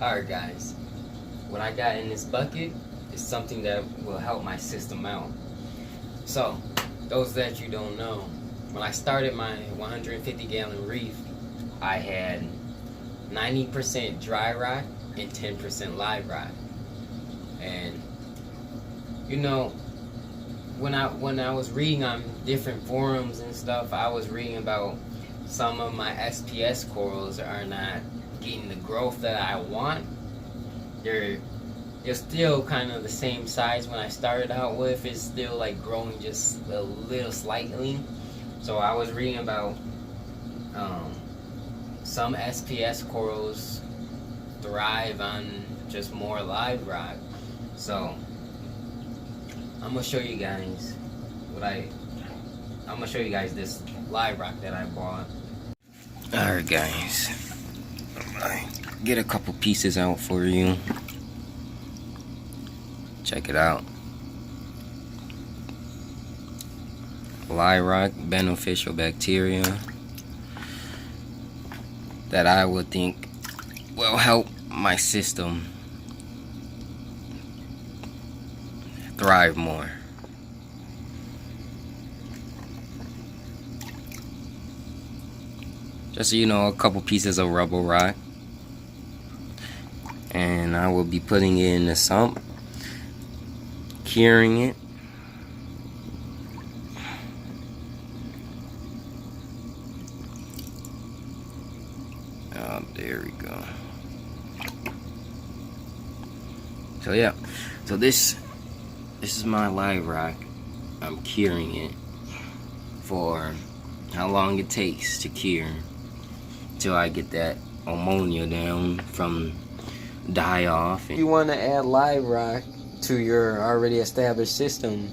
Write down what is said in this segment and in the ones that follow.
Alright guys, what I got in this bucket is something that will help my system out. So, those that you don't know, when I started my 150 gallon reef, I had 90% dry rock and 10% live rock. And you know, when I was reading on different forums and stuff, I was reading about some of my SPS corals are not getting the growth that I want. They're still kind of the same size when I started out with. It's still like growing just a little slightly. So I was reading about some SPS corals thrive on just more live rock. So I'm gonna show you guys I'm gonna show you guys this live rock that I bought. Alright guys, I get a couple pieces out for you. Check it out. Live rock, beneficial bacteria that I would think will help my system thrive more. Just so you know, a couple pieces of rubble rock, and I will be putting it in the sump, curing it. Oh, there we go. So yeah, so this is my live rock. I'm curing it for how long it takes to cure till I get that ammonia down from die off. If you want to add live rock to your already established system,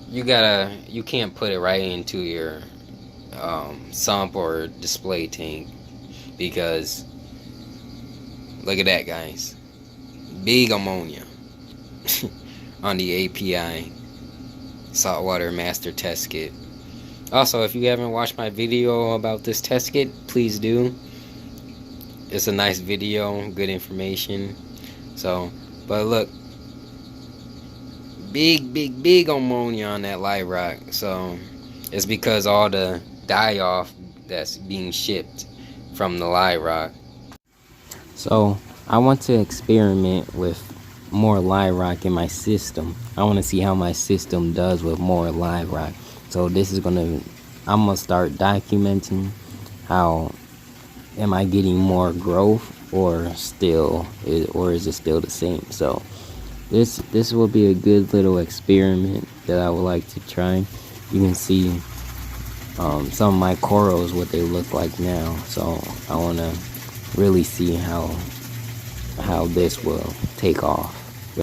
you can't put it right into your sump or display tank, because look at that, guys, big ammonia on the API saltwater master test kit. Also, if you haven't watched my video about this test kit, please do. It's a nice video, good information. But look, big ammonia on that live rock. So it's because all the die off that's being shipped from the live rock. So I want to experiment with more live rock in my system. I want to see how my system does with more live rock. So I'm gonna start documenting how am I getting more growth, or is it still the same. So this will be a good little experiment that I would like to try. You can see some of my corals, what they look like now. So I want to really see how this will take off.